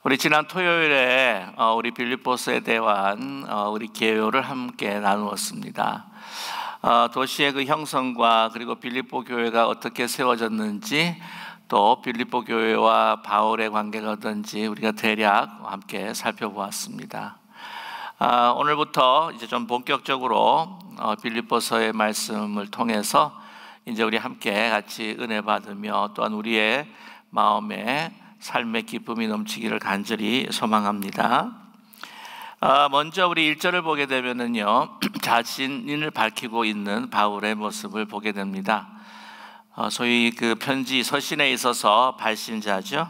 우리 지난 토요일에 우리 빌립보서에 대한 우리 개요를 함께 나누었습니다. 도시의 그 형성과 그리고 빌립보 교회가 어떻게 세워졌는지, 또 빌립보 교회와 바울의 관계가 어떤지 우리가 대략 함께 살펴보았습니다. 오늘부터 이제 좀 본격적으로 빌립보서의 말씀을 통해서 이제 우리 함께 같이 은혜 받으며 또한 우리의 마음에 삶의 기쁨이 넘치기를 간절히 소망합니다. 먼저 우리 1절을 보게 되면은요, 자신을 밝히고 있는 바울의 모습을 보게 됩니다. 소위 그 편지 서신에 있어서 발신자죠.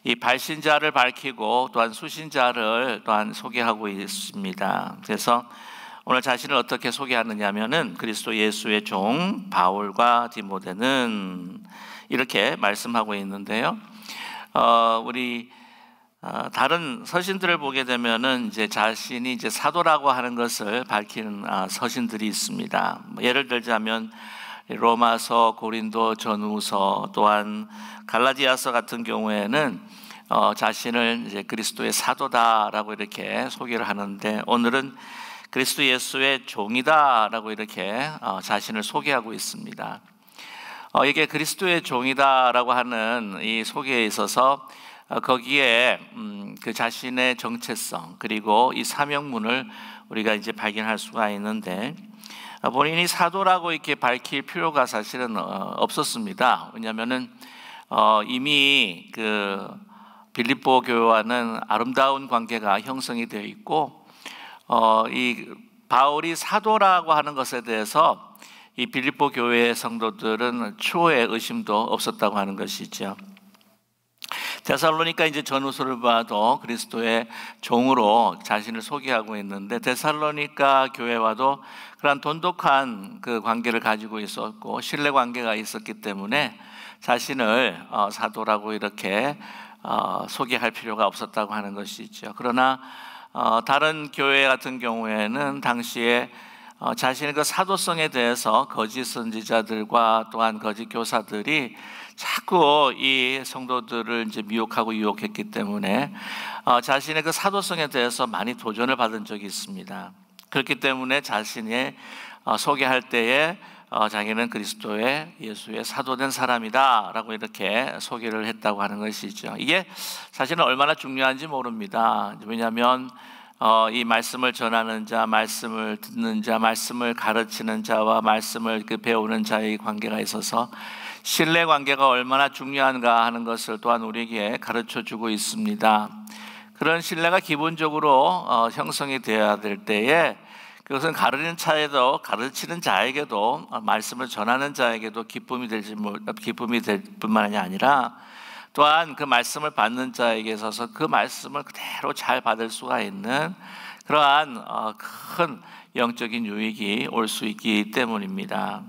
이 발신자를 밝히고 또한 수신자를 또한 소개하고 있습니다. 그래서 오늘 자신을 어떻게 소개하느냐면은 그리스도 예수의 종 바울과 디모데는 이렇게 말씀하고 있는데요. 우리 다른 서신들을 보게 되면은 이제 자신이 이제 사도라고 하는 것을 밝히는 서신들이 있습니다. 예를 들자면 로마서, 고린도 전후서, 또한 갈라디아서 같은 경우에는 자신을 이제 그리스도의 사도다라고 이렇게 소개를 하는데, 오늘은 그리스도 예수의 종이다라고 이렇게 자신을 소개하고 있습니다. 이게 그리스도의 종이다라고 하는 이 소개에 있어서 거기에 그 자신의 정체성 그리고 이 사명문을 우리가 이제 발견할 수가 있는데, 본인이 사도라고 이렇게 밝힐 필요가 사실은 없었습니다. 왜냐하면은 이미 그 빌립보 교회와는 아름다운 관계가 형성이 되어 있고, 이 바울이 사도라고 하는 것에 대해서 이 빌립보 교회의 성도들은 추호의 의심도 없었다고 하는 것이죠. 데살로니가 이제 전후서를 봐도 그리스도의 종으로 자신을 소개하고 있는데, 데살로니가 교회와도 그런 돈독한 그 관계를 가지고 있었고 신뢰 관계가 있었기 때문에 자신을 사도라고 이렇게 소개할 필요가 없었다고 하는 것이죠. 그러나 다른 교회 같은 경우에는 당시에 자신의 그 사도성에 대해서 거짓 선지자들과 또한 거짓 교사들이 자꾸 이 성도들을 이제 미혹하고 유혹했기 때문에 자신의 그 사도성에 대해서 많이 도전을 받은 적이 있습니다. 그렇기 때문에 자신이 소개할 때에 자기는 그리스도의 예수의 사도된 사람이다 라고 이렇게 소개를 했다고 하는 것이죠. 이게 사실은 얼마나 중요한지 모릅니다. 왜냐하면 이 말씀을 전하는 자, 말씀을 듣는 자, 말씀을 가르치는 자와 말씀을 배우는 자의 관계가 있어서 신뢰 관계가 얼마나 중요한가 하는 것을 또한 우리에게 가르쳐주고 있습니다. 그런 신뢰가 기본적으로 형성이 되어야 될 때에 그것은 가르치는 자에게도 말씀을 전하는 자에게도 기쁨이 될 뿐만이 아니라 또한 그 말씀을 받는 자에게 있어서 그 말씀을 그대로 잘 받을 수가 있는 그러한 큰 영적인 유익이 올 수 있기 때문입니다.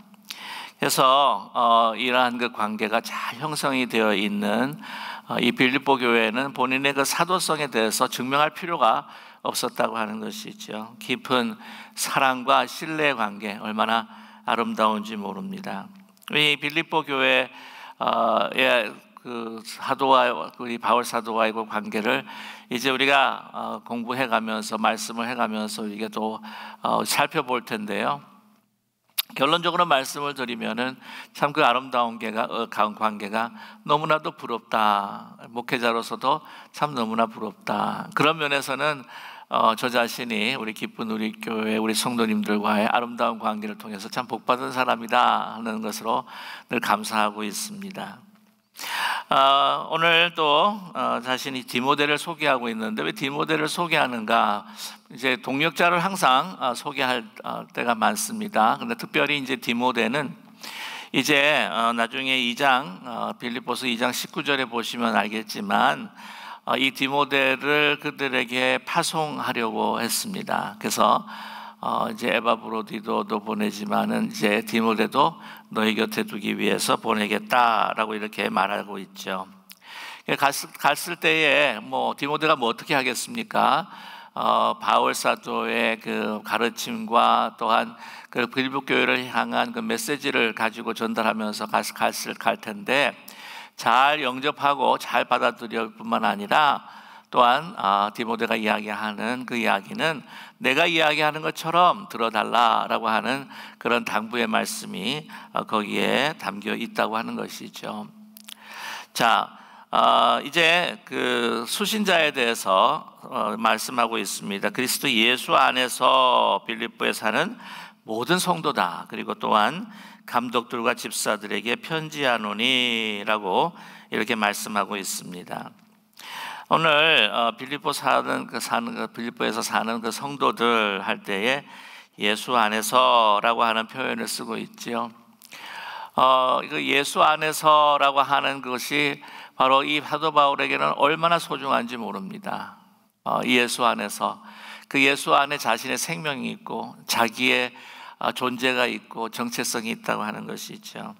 그래서 이러한 그 관계가 잘 형성이 되어 있는 이 빌립보 교회는 본인의 그 사도성에 대해서 증명할 필요가 없었다고 하는 것이죠. 깊은 사랑과 신뢰의 관계, 얼마나 아름다운지 모릅니다. 이 빌립보 교회의 그 사도와 우리 바울 사도와의 그 관계를 이제 우리가 공부해가면서 말씀을 해가면서 이게 또 살펴볼 텐데요. 결론적으로 말씀을 드리면은 참 그 아름다운 관계가 너무나도 부럽다. 목회자로서도 참 너무나 부럽다. 그런 면에서는 저 자신이 우리 기쁜 우리 교회 우리 성도님들과의 아름다운 관계를 통해서 참 복받은 사람이다 하는 것으로 늘 감사하고 있습니다. 오늘 또 자신이 디모데를 소개하고 있는데, 왜 디모데를 소개하는가? 이제 동역자를 항상 소개할 때가 많습니다. 근데 특별히 이제 디모데는 이제 나중에 2장 빌립보서 2장 19절에 보시면 알겠지만 이 디모데를 그들에게 파송하려고 했습니다. 그래서 이제 에바브로디도도 보내지만은 이제 디모데도 너희 곁에 두기 위해서 보내겠다라고 이렇게 말하고 있죠. 갔을 때에 디모데가 어떻게 하겠습니까? 바울 사도의 그 가르침과 또한 그 빌립보 교회를 향한 그 메시지를 가지고 전달하면서 갈 텐데 잘 영접하고 잘 받아들일 뿐만 아니라 또한 디모데가 이야기하는 그 이야기는 내가 이야기하는 것처럼 들어달라라고 하는 그런 당부의 말씀이 거기에 담겨 있다고 하는 것이죠. 자, 이제 그 수신자에 대해서 말씀하고 있습니다. 그리스도 예수 안에서 빌립보에 사는 모든 성도다. 그리고 또한 감독들과 집사들에게 편지하노니라고 이렇게 말씀하고 있습니다. 오늘 빌립보에서 사는 그 성도들 할 때에 예수 안에서라고 하는 표현을 쓰고 있죠. 그 예수 안에서라고 하는 것이 바로 이 사도 바울에게는 얼마나 소중한지 모릅니다. 예수 안에서, 그 예수 안에 자신의 생명이 있고 자기의 존재가 있고 정체성이 있다고 하는 것이죠.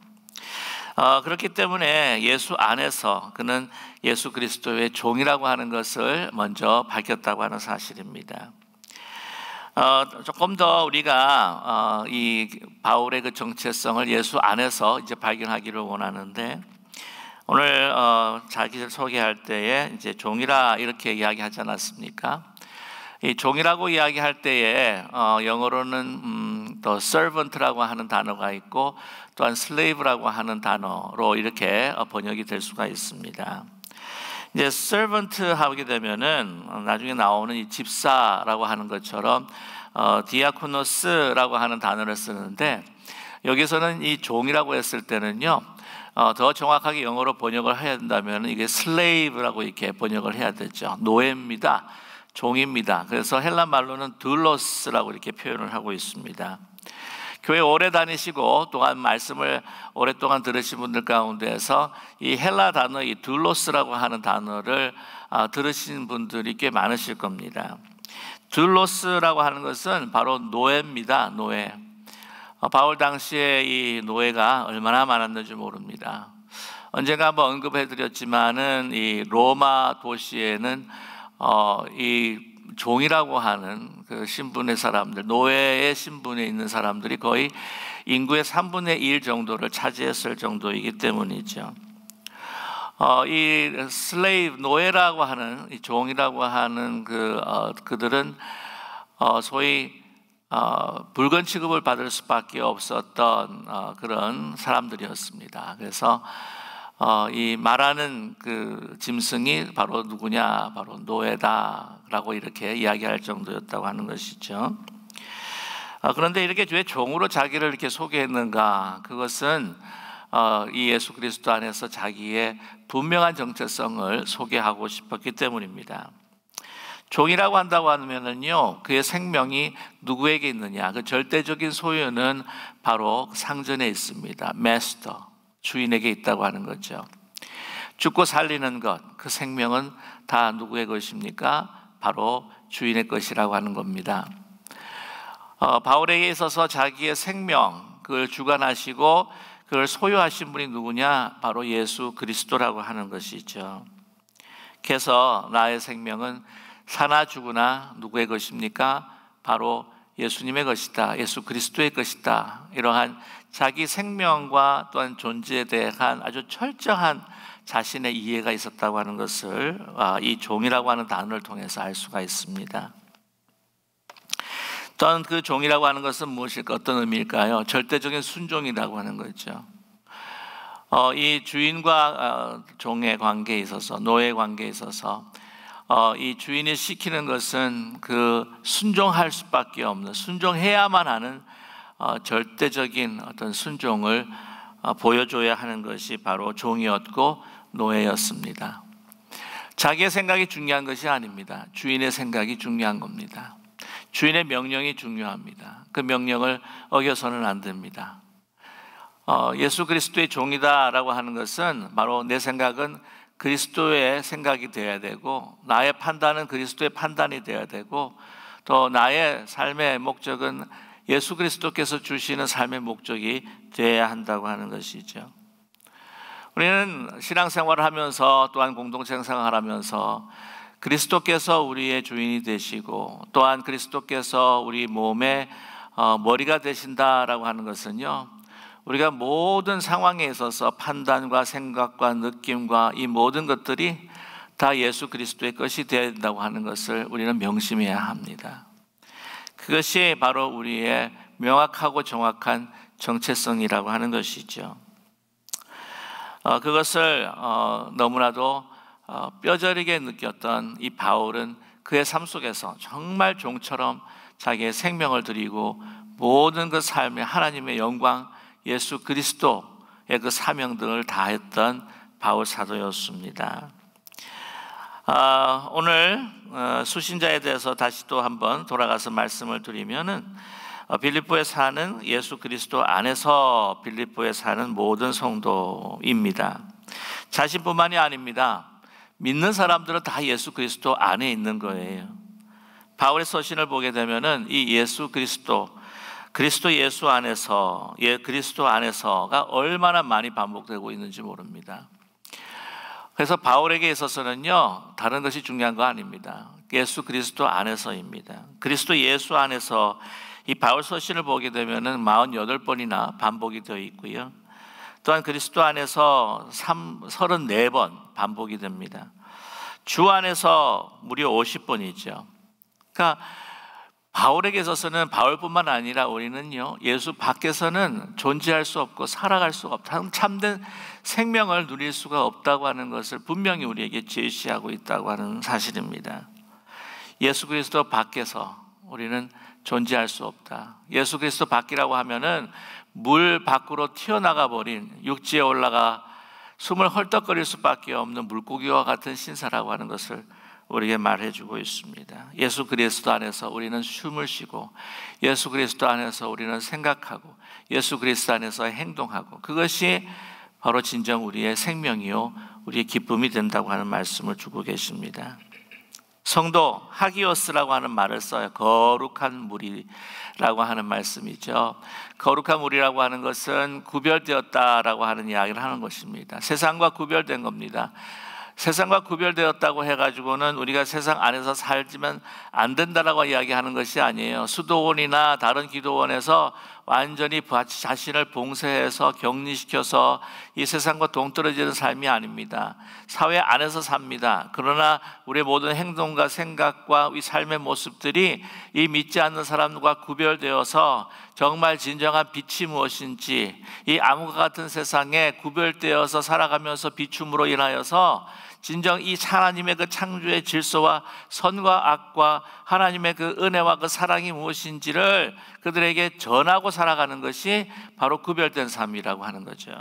그렇기 때문에 예수 안에서 그는 예수 그리스도의 종이라고 하는 것을 먼저 밝혔다고 하는 사실입니다. 조금 더 우리가 이 바울의 그 정체성을 예수 안에서 이제 발견하기를 원하는데, 오늘 자기를 소개할 때에 이제 종이라 이렇게 이야기하지 않았습니까? 이 종이라고 이야기할 때에 영어로는 또 servant라고 하는 단어가 있고 또한 slave라고 하는 단어로 이렇게 번역이 될 수가 있습니다. 이제 servant 하게 되면은 나중에 나오는 이 집사라고 하는 것처럼 diakonos라고 하는 단어를 쓰는데, 여기서는 이 종이라고 했을 때는요, 더 정확하게 영어로 번역을 해야 된다면 이게 slave라고 이렇게 번역을 해야 되죠. 노예입니다, 종입니다. 그래서 헬라 말로는 둘로스라고 이렇게 표현을 하고 있습니다. 교회 오래 다니시고 또한 말씀을 오랫동안 들으신 분들 가운데에서 이 헬라 단어, 이 둘로스라고 하는 단어를 들으신 분들이 꽤 많으실 겁니다. 둘로스라고 하는 것은 바로 노예입니다. 노예. 바울 당시에 이 노예가 얼마나 많았는지 모릅니다. 언젠가 한번 언급해드렸지만은 이 로마 도시에는 이 종이라고 하는 그 신분의 사람들, 노예의 신분에 있는 사람들이 거의 인구의 3분의 1 정도를 차지했을 정도이기 때문이죠. 이 슬레이브, 노예라고 하는, 이 종이라고 하는 그들은 소위 불건 취급을 받을 수밖에 없었던 그런 사람들이었습니다. 그래서 이 말하는 그 짐승이 바로 누구냐, 바로 노예다라고 이렇게 이야기할 정도였다고 하는 것이죠. 그런데 이렇게 왜 종으로 자기를 이렇게 소개했는가? 그것은 이 예수 그리스도 안에서 자기의 분명한 정체성을 소개하고 싶었기 때문입니다. 종이라고 한다고 하면은요, 그의 생명이 누구에게 있느냐? 그 절대적인 소유는 바로 상전에 있습니다. 마스터, 주인에게 있다고 하는 거죠. 죽고 살리는 것, 그 생명은 다 누구의 것입니까? 바로 주인의 것이라고 하는 겁니다. 바울에게 있어서 자기의 생명, 그걸 주관하시고 그걸 소유하신 분이 누구냐? 바로 예수 그리스도라고 하는 것이죠. 그래서 나의 생명은 사나 죽으나 누구의 것입니까? 바로 예수님의 것이다, 예수 그리스도의 것이다. 이러한 자기 생명과 또한 존재에 대한 아주 철저한 자신의 이해가 있었다고 하는 것을 이 종이라고 하는 단어를 통해서 알 수가 있습니다. 또한 그 종이라고 하는 것은 무엇일까? 어떤 의미일까요? 절대적인 순종이라고 하는 거죠. 이 주인과 종의 관계에 있어서, 노예 관계에 있어서 이 주인이 시키는 것은 그 순종할 수밖에 없는, 순종해야만 하는 절대적인 어떤 순종을 보여줘야 하는 것이 바로 종이었고 노예였습니다. 자기의 생각이 중요한 것이 아닙니다. 주인의 생각이 중요한 겁니다. 주인의 명령이 중요합니다. 그 명령을 어겨서는 안 됩니다. 예수 그리스도의 종이다라고 하는 것은 바로 내 생각은 그리스도의 생각이 되어야 되고, 나의 판단은 그리스도의 판단이 되어야 되고, 또 나의 삶의 목적은 예수 그리스도께서 주시는 삶의 목적이 되어야 한다고 하는 것이죠. 우리는 신앙생활을 하면서 또한 공동체 생활을 하면서 그리스도께서 우리의 주인이 되시고 또한 그리스도께서 우리 몸의 머리가 되신다라고 하는 것은요, 우리가 모든 상황에 있어서 판단과 생각과 느낌과 이 모든 것들이 다 예수 그리스도의 것이 되어야 된다고 하는 것을 우리는 명심해야 합니다. 그것이 바로 우리의 명확하고 정확한 정체성이라고 하는 것이죠. 그것을 너무나도 뼈저리게 느꼈던 이 바울은 그의 삶 속에서 정말 종처럼 자기의 생명을 드리고 모든 그 삶에 하나님의 영광, 예수 그리스도의 그 사명 등을 다했던 바울 사도였습니다. 오늘 수신자에 대해서 다시 또 한번 돌아가서 말씀을 드리면은 빌립보에 사는 예수 그리스도 안에서 빌립보에 사는 모든 성도입니다. 자신뿐만이 아닙니다. 믿는 사람들은 다 예수 그리스도 안에 있는 거예요. 바울의 서신을 보게 되면은 이 예수 그리스도 예수 안에서, 그리스도 안에서가 얼마나 많이 반복되고 있는지 모릅니다. 그래서 바울에게 있어서는요, 다른 것이 중요한 거 아닙니다. 예수 그리스도 안에서입니다. 그리스도 예수 안에서 이 바울 서신을 보게 되면은 48번이나 반복이 되어 있고요. 또한 그리스도 안에서 34번 반복이 됩니다. 주 안에서 무려 50번이죠. 그러니까 바울에게 있어서는 바울뿐만 아니라 우리는요, 예수 밖에서는 존재할 수 없고 살아갈 수가 없다. 참된 생명을 누릴 수가 없다고 하는 것을 분명히 우리에게 제시하고 있다고 하는 사실입니다. 예수 그리스도 밖에서 우리는 존재할 수 없다. 예수 그리스도 밖이라고 하면은 물 밖으로 튀어나가 버린 육지에 올라가 숨을 헐떡거릴 수밖에 없는 물고기와 같은 신사라고 하는 것을 우리에게 말해주고 있습니다. 예수 그리스도 안에서 우리는 숨을 쉬고, 예수 그리스도 안에서 우리는 생각하고, 예수 그리스도 안에서 행동하고, 그것이 바로 진정 우리의 생명이요 우리의 기쁨이 된다고 하는 말씀을 주고 계십니다. 성도, 하기오스라고 하는 말을 써요. 거룩한 무리라고 하는 말씀이죠. 거룩한 무리라고 하는 것은 구별되었다라고 하는 이야기를 하는 것입니다. 세상과 구별된 겁니다. 세상과 구별되었다고 해가지고는 우리가 세상 안에서 살지만 안 된다라고 이야기하는 것이 아니에요. 수도원이나 다른 기도원에서 완전히 자신을 봉쇄해서 격리시켜서 이 세상과 동떨어지는 삶이 아닙니다. 사회 안에서 삽니다. 그러나 우리의 모든 행동과 생각과 이 삶의 모습들이 이 믿지 않는 사람과 구별되어서 정말 진정한 빛이 무엇인지, 이 암흑과 같은 세상에 구별되어서 살아가면서 비춤으로 인하여서 진정 이 하나님의 그 창조의 질서와 선과 악과 하나님의 그 은혜와 그 사랑이 무엇인지를 그들에게 전하고 살아가는 것이 바로 구별된 삶이라고 하는 거죠.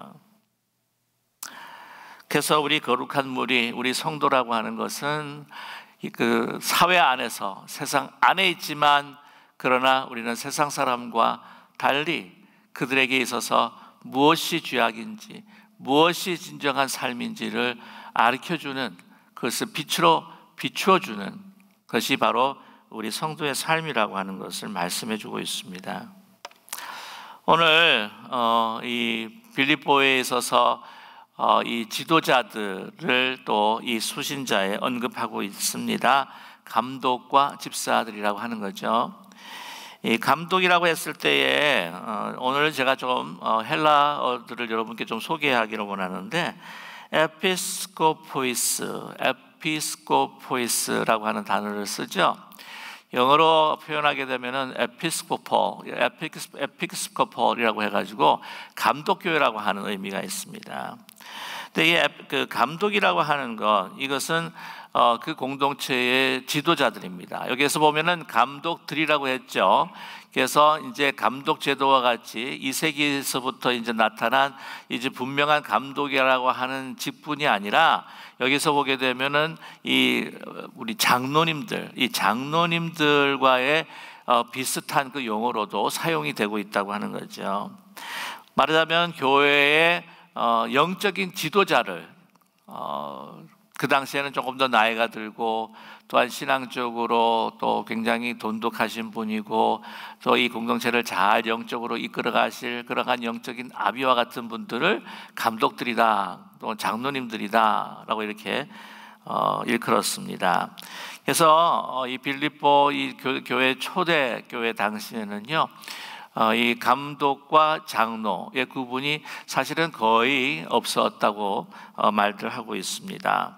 그래서 우리 거룩한 무리, 우리 성도라고 하는 것은 그 사회 안에서 세상 안에 있지만, 그러나 우리는 세상 사람과 달리 그들에게 있어서 무엇이 죄악인지, 무엇이 진정한 삶인지를 가르쳐주는, 그것을 빛으로 비추어주는 것이 바로 우리 성도의 삶이라고 하는 것을 말씀해주고 있습니다. 오늘 이 빌립보에 있어서 이 지도자들을 또 이 수신자에 언급하고 있습니다. 감독과 집사들이라고 하는 거죠. 이 감독이라고 했을 때에 오늘 제가 좀 헬라어들을 여러분께 좀 소개하기를 원하는데, 에피스코포이스라고 하는 단어를 쓰죠. 영어로 표현하게 되면은 에피스코폴이라고 해가지고 감독교회라고 하는 의미가 있습니다. 근데 이 그 감독이라고 하는 것, 이것은 그 공동체의 지도자들입니다. 여기에서 보면은 감독들이라고 했죠. 그래서 이제 감독 제도와 같이 2세기에서부터 이제 나타난 이제 분명한 감독이라고 하는 직분이 아니라, 여기서 보게 되면은 이 우리 장로님들, 이 장로님들과의 비슷한 그 용어로도 사용이 되고 있다고 하는 거죠. 말하자면 교회의 영적인 지도자를, 그 당시에는 조금 더 나이가 들고 또한 신앙적으로 또 굉장히 돈독하신 분이고 또 이 공동체를 잘 영적으로 이끌어 가실 그러한 영적인 아비와 같은 분들을 감독들이다, 또 장로님들이다 라고 이렇게 일컬었습니다. 그래서 이 빌립보 이 교회 초대 교회 당시에는요, 이 감독과 장로의 구분이 사실은 거의 없었다고 말들 하고 있습니다.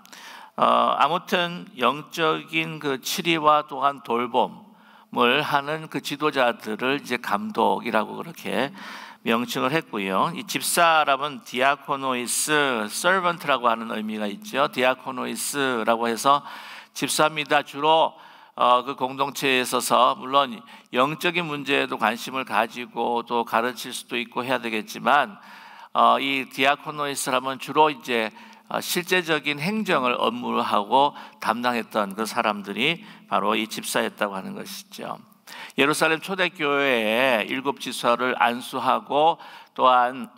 아무튼 영적인 그 치리와 또한 돌봄을 하는 그 지도자들을 이제 감독이라고 그렇게 명칭을 했고요. 이 집사라면 디아코노이스, 서번트라고 하는 의미가 있죠. 디아코노이스라고 해서 집사입니다. 주로 그 공동체에 있어서 물론 영적인 문제에도 관심을 가지고 또 가르칠 수도 있고 해야 되겠지만 이 디아코노이스라면 주로 이제 실제적인 행정을 업무하고 담당했던 그 사람들이 바로 이 집사였다고 하는 것이죠. 예루살렘 초대교회의 7지파를 안수하고 또한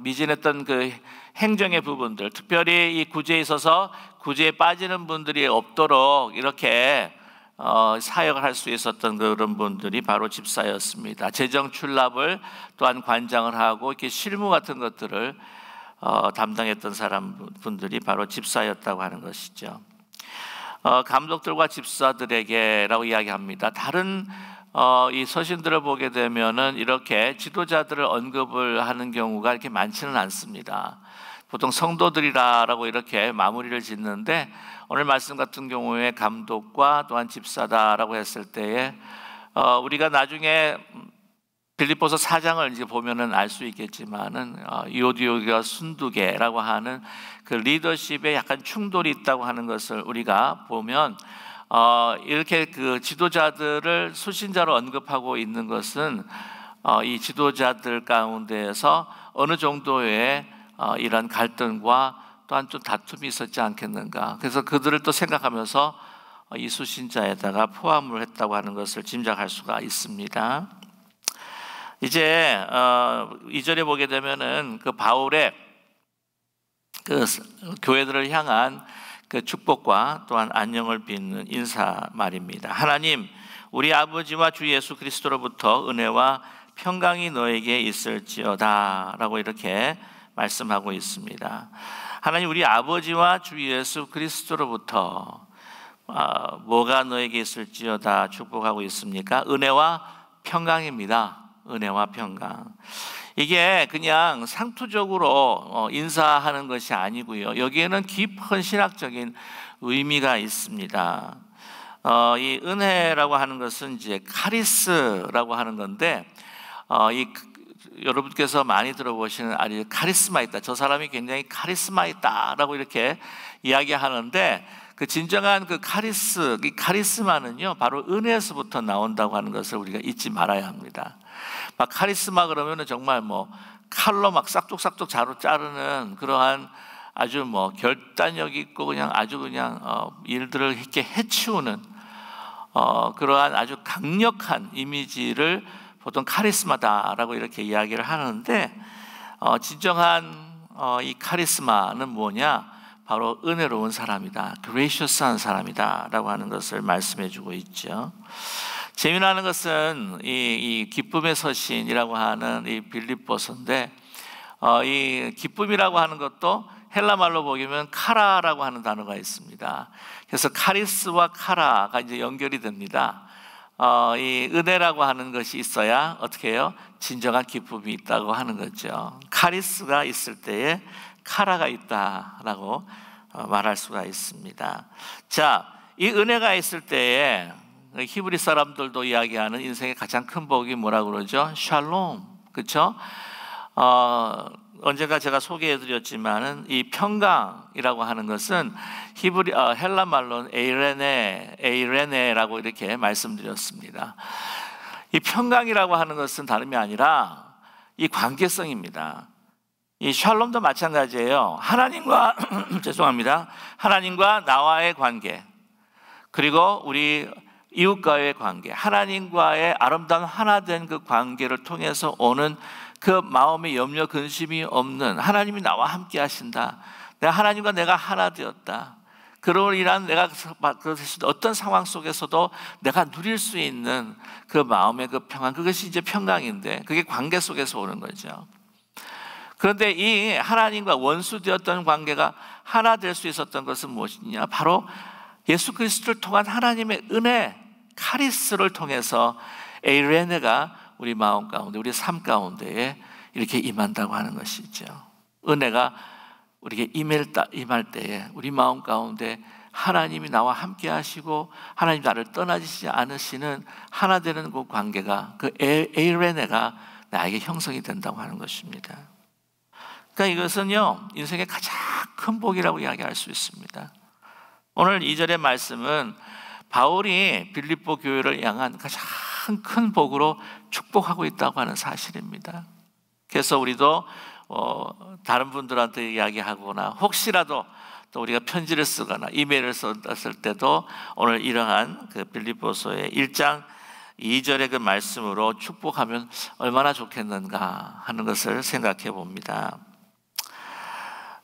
미진했던 그 행정의 부분들, 특별히 이 구제에 있어서 구제에 빠지는 분들이 없도록 이렇게 사역을 할 수 있었던 그런 분들이 바로 집사였습니다. 재정 출납을 또한 관장을 하고 이렇게 실무 같은 것들을 담당했던 분들이 바로 집사였다고 하는 것이죠. 감독들과 집사들에게라고 이야기합니다. 다른 이 서신들을 보게 되면은 이렇게 지도자들을 언급을 하는 경우가 이렇게 많지는 않습니다. 보통 성도들이라고 이렇게 마무리를 짓는데 오늘 말씀 같은 경우에 감독과 또한 집사다라고 했을 때에 우리가 나중에 빌립보서 4장을 이제 보면은 알 수 있겠지만은 이오디오가 순두계라고 하는 그 리더십에 약간 충돌이 있다고 하는 것을 우리가 보면 이렇게 그 지도자들을 수신자로 언급하고 있는 것은 이 지도자들 가운데에서 어느 정도의 이런 갈등과 또한 좀 다툼이 있었지 않겠는가. 그래서 그들을 또 생각하면서 이 수신자에다가 포함을 했다고 하는 것을 짐작할 수가 있습니다. 이제 2절에 보게 되면은 그 바울의 그 교회들을 향한 그 축복과 또한 안녕을 빚는 인사 말입니다. 하나님, 우리 아버지와 주 예수 그리스도로부터 은혜와 평강이 너에게 있을지어다 라고 이렇게 말씀하고 있습니다. 하나님, 우리 아버지와 주 예수 그리스도로부터 뭐가 너에게 있을지어다 축복하고 있습니까? 은혜와 평강입니다. 은혜와 평강. 이게 그냥 상투적으로 인사하는 것이 아니고요. 여기에는 깊은 신학적인 의미가 있습니다. 이 은혜라고 하는 것은 이제 카리스라고 하는 건데, 여러분께서 많이 들어보시는 카리스마 있다. 저 사람이 굉장히 카리스마 있다라고 이렇게 이야기하는데 그 진정한 그 이 카리스마는요, 바로 은혜에서부터 나온다고 하는 것을 우리가 잊지 말아야 합니다. 막 카리스마 그러면은 정말 뭐 칼로 막 싹둑싹둑 자르는 그러한 아주 뭐 결단력 있고 그냥 아주 그냥 일들을 이렇게 해치우는 그러한 아주 강력한 이미지를 보통 카리스마다라고 이렇게 이야기를 하는데 진정한 이 카리스마는 뭐냐? 바로 은혜로운 사람이다, 그레이셔스한 사람이다라고 하는 것을 말씀해주고 있죠. 재미나는 것은 이 기쁨의 서신이라고 하는 이 빌립보서인데 이 기쁨이라고 하는 것도 헬라 말로 보면 카라라고 하는 단어가 있습니다. 그래서 카리스와 카라가 이제 연결이 됩니다. 이 은혜라고 하는 것이 있어야 어떻게 해요? 진정한 기쁨이 있다고 하는 거죠. 카리스가 있을 때에 카라가 있다라고 말할 수가 있습니다. 자, 이 은혜가 있을 때에 히브리 사람들도 이야기하는 인생의 가장 큰 복이 뭐라고 그러죠? 샬롬, 그렇죠? 언젠가 제가 소개해드렸지만은 이 평강이라고 하는 것은 헬라 말로는 에이레네라고 이렇게 말씀드렸습니다. 이 평강이라고 하는 것은 다름이 아니라 이 관계성입니다. 이 샬롬도 마찬가지예요. 하나님과 죄송합니다. 하나님과 나와의 관계, 그리고 우리 이웃과의 관계, 하나님과의 아름다운 하나된 그 관계를 통해서 오는 그 마음의 염려 근심이 없는, 하나님이 나와 함께 하신다, 하나님과 내가 하나 되었다, 그로 인한 내가 어떤 상황 속에서도 내가 누릴 수 있는 그 마음의 그 평안, 그것이 이제 평강인데 그게 관계 속에서 오는 거죠. 그런데 이 하나님과 원수되었던 관계가 하나 될 수 있었던 것은 무엇이냐? 바로 예수 그리스도를 통한 하나님의 은혜, 카리스를 통해서 에이레네가 우리 마음 가운데, 우리 삶 가운데에 이렇게 임한다고 하는 것이죠. 은혜가 우리에게 임할 때에 우리 마음 가운데 하나님이 나와 함께 하시고 하나님 나를 떠나시지 않으시는 하나 되는 그 관계가, 그 에이레네가 나에게 형성이 된다고 하는 것입니다. 그러니까 이것은요, 인생의 가장 큰 복이라고 이야기할 수 있습니다. 오늘 2절의 말씀은 바울이 빌립보 교회를 향한 가장 큰 복으로 축복하고 있다고 하는 사실입니다. 그래서 우리도 다른 분들한테 이야기하거나 혹시라도 또 우리가 편지를 쓰거나 이메일을 썼을 때도 오늘 이러한 그 빌립보서의 1장 2절의 그 말씀으로 축복하면 얼마나 좋겠는가 하는 것을 생각해 봅니다.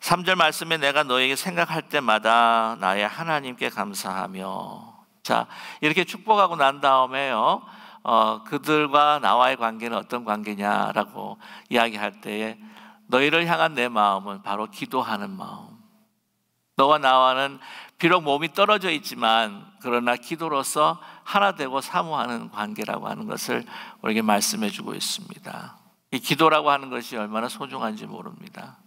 3절 말씀에 내가 너에게 생각할 때마다 나의 하나님께 감사하며, 자, 이렇게 축복하고 난 다음에요, 그들과 나와의 관계는 어떤 관계냐라고 이야기할 때에 너희를 향한 내 마음은 바로 기도하는 마음. 너와 나와는 비록 몸이 떨어져 있지만 그러나 기도로서 하나 되고 사모하는 관계라고 하는 것을 우리에게 말씀해 주고 있습니다. 이 기도라고 하는 것이 얼마나 소중한지 모릅니다.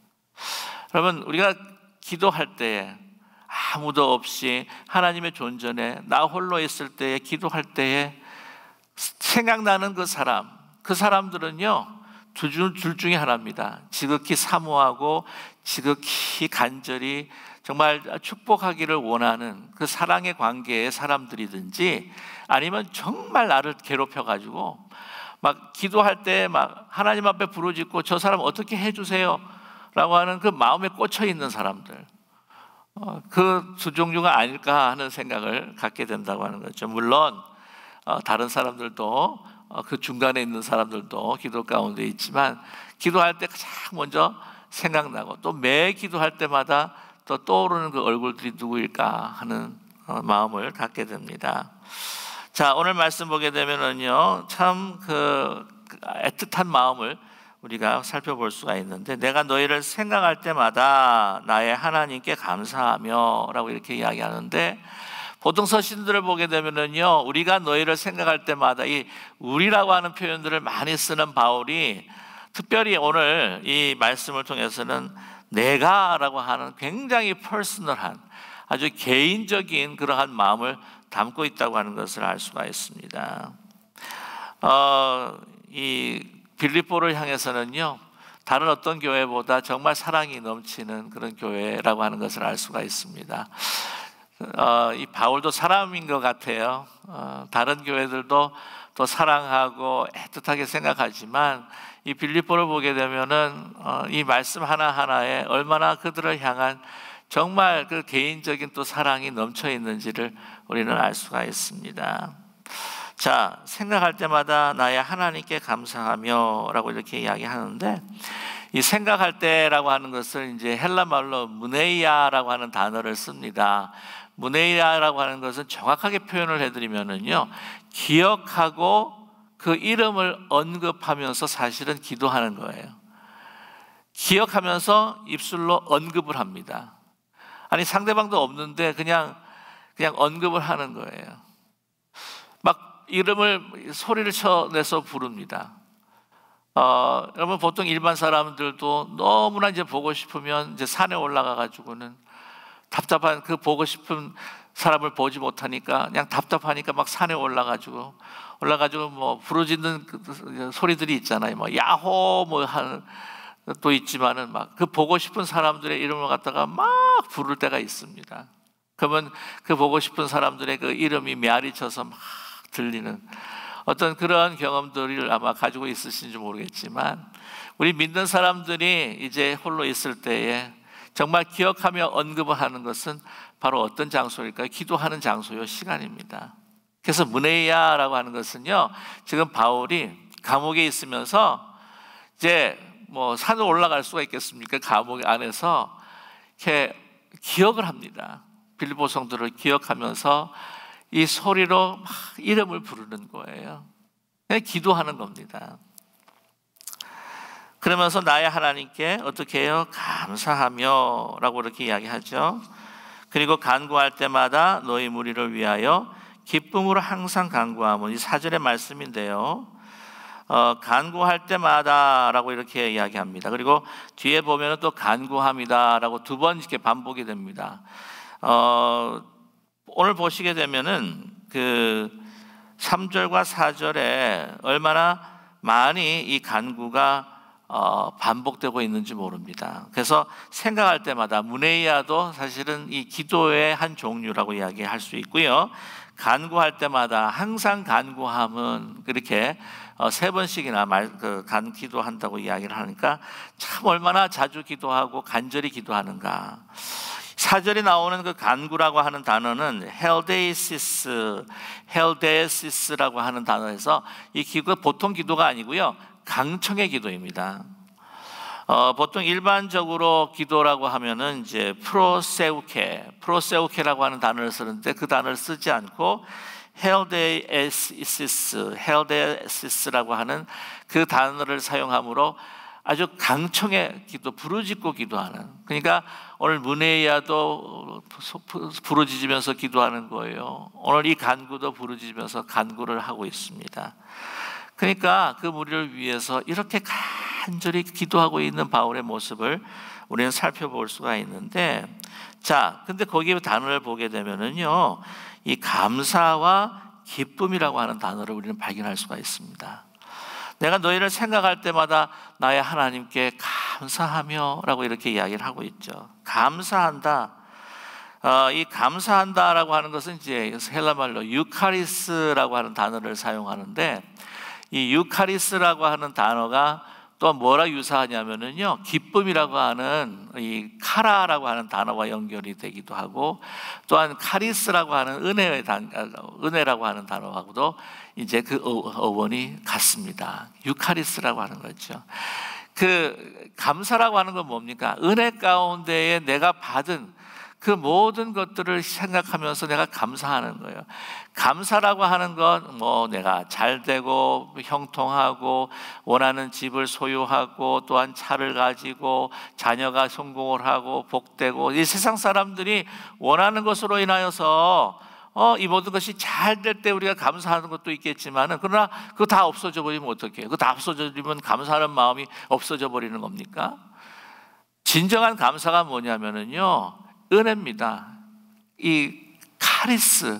여러분, 우리가 기도할 때에 아무도 없이 하나님의 존전에 나 홀로 있을 때에 기도할 때에 생각나는 그 사람들은요, 둘 중에 하나입니다. 지극히 사모하고 지극히 간절히 정말 축복하기를 원하는 그 사랑의 관계의 사람들이든지, 아니면 정말 나를 괴롭혀가지고 막 기도할 때 막 하나님 앞에 부르짖고 저 사람 어떻게 해주세요 라고 하는 그 마음에 꽂혀 있는 사람들, 그 두 종류가 아닐까 하는 생각을 갖게 된다고 하는 거죠. 물론 다른 사람들도, 그 중간에 있는 사람들도 기도 가운데 있지만, 기도할 때 가장 먼저 생각나고 또 매 기도할 때마다 또 떠오르는 그 얼굴들이 누구일까 하는 마음을 갖게 됩니다. 자, 오늘 말씀 보게 되면은요, 참 그 애틋한 마음을 우리가 살펴볼 수가 있는데, 내가 너희를 생각할 때마다 나의 하나님께 감사하며 라고 이렇게 이야기하는데, 보통 서신들을 보게 되면은요, 우리가 너희를 생각할 때마다 이 우리라고 하는 표현들을 많이 쓰는 바울이 특별히 오늘 이 말씀을 통해서는 내가라고 하는 굉장히 퍼스널한, 아주 개인적인 그러한 마음을 담고 있다고 하는 것을 알 수가 있습니다. 이 빌립보를 향해서는요, 다른 어떤 교회보다 정말 사랑이 넘치는 그런 교회라고 하는 것을 알 수가 있습니다. 이 바울도 사람인 것 같아요. 다른 교회들도 또 사랑하고 애틋하게 생각하지만 이 빌립보를 보게 되면은 이 말씀 하나하나에 얼마나 그들을 향한 정말 그 개인적인 또 사랑이 넘쳐 있는지를 우리는 알 수가 있습니다. 자, 생각할 때마다 나의 하나님께 감사하며 라고 이렇게 이야기하는데, 이 생각할 때라고 하는 것을 이제 헬라 말로 무네이아라고 하는 단어를 씁니다. 무네이아라고 하는 것은 정확하게 표현을 해드리면은요, 기억하고 그 이름을 언급하면서 사실은 기도하는 거예요. 기억하면서 입술로 언급을 합니다. 아니, 상대방도 없는데 그냥 언급을 하는 거예요. 막 이름을 소리를 쳐내서 부릅니다. 여러분, 보통 일반 사람들도 너무나 이제 보고 싶으면 이제 산에 올라가 가지고는 답답한, 그 보고 싶은 사람을 보지 못하니까 그냥 답답하니까 막 산에 올라가지고 뭐 부르짖는 그 소리들이 있잖아요. 뭐 야호 뭐 하는 또 있지만은 막 그 보고 싶은 사람들의 이름을 갖다가 막 부를 때가 있습니다. 그러면 그 보고 싶은 사람들의 그 이름이 메아리 쳐서 막 들리는 어떤 그러한 경험들을 아마 가지고 있으신지 모르겠지만, 우리 믿는 사람들이 이제 홀로 있을 때에 정말 기억하며 언급을 하는 것은 바로 어떤 장소일까요? 기도하는 장소요, 시간입니다. 그래서 무네이아라고 하는 것은요, 지금 바울이 감옥에 있으면서 이제 뭐 산을 올라갈 수가 있겠습니까? 감옥 안에서 이렇게 기억을 합니다. 빌립보 성도를 기억하면서 이 소리로 막 이름을 부르는 거예요. 그냥 기도하는 겁니다. 그러면서 나의 하나님께 어떻게 해요? 감사하며 라고 이렇게 이야기하죠. 그리고 간구할 때마다 너희 무리를 위하여 기쁨으로 항상 간구하면, 이 4절의 말씀인데요, 간구할 때마다 라고 이렇게 이야기합니다. 그리고 뒤에 보면 또 간구합니다 라고 두 번 이렇게 반복이 됩니다. 오늘 보시게 되면은 그 3절과 4절에 얼마나 많이 이 간구가 반복되고 있는지 모릅니다. 그래서 생각할 때마다 문에이아도 사실은 이 기도의 한 종류라고 이야기할 수 있고요. 간구할 때마다 항상 간구함은 그렇게 3번씩이나 기도한다고 이야기를 하니까 참 얼마나 자주 기도하고 간절히 기도하는가. 4절에 나오는 그 간구라고 하는 단어는 헬데시스라고 하는 단어에서 이 기도가 보통 기도가 아니고요, 강청의 기도입니다. 보통 일반적으로 기도라고 하면은 이제 프로세우케라고 하는 단어를 쓰는데 그 단어를 쓰지 않고 헬데시스라고 하는 그 단어를 사용함으로 아주 강청의 기도, 부르짖고 기도하는. 그러니까 오늘 문에이아도 부르짖으면서 기도하는 거예요. 오늘 이 간구도 부르짖으면서 간구를 하고 있습니다. 그러니까 그 무리를 위해서 이렇게 간절히 기도하고 있는 바울의 모습을 우리는 살펴볼 수가 있는데, 자, 근데 거기에 단어를 보게 되면은요, 이 감사와 기쁨이라고 하는 단어를 우리는 발견할 수가 있습니다. 내가 너희를 생각할 때마다 나의 하나님께 감사하며 라고 이렇게 이야기를 하고 있죠. 감사한다. 이 감사한다라고 하는 것은 이제 헬라 말로 유카리스라고 하는 단어를 사용하는데, 이 유카리스라고 하는 단어가 또 뭐라 유사하냐면은요, 기쁨이라고 하는 이 카라라고 하는 단어와 연결이 되기도 하고, 또한 카리스라고 하는 은혜라고 하는 단어하고도 이제 그 어원이 같습니다. 유카리스라고 하는 거죠. 그 감사라고 하는 건 뭡니까? 은혜 가운데에 내가 받은 그 모든 것들을 생각하면서 내가 감사하는 거예요. 감사라고 하는 건 뭐 내가 잘 되고 형통하고 원하는 집을 소유하고 또한 차를 가지고 자녀가 성공을 하고 복되고, 이 세상 사람들이 원하는 것으로 인하여서 이 모든 것이 잘 될 때 우리가 감사하는 것도 있겠지만은, 그러나 그거 다 없어져 버리면 어떡해요? 그거 다 없어져 버리면 감사하는 마음이 없어져 버리는 겁니까? 진정한 감사가 뭐냐면은요, 은혜입니다. 이 카리스,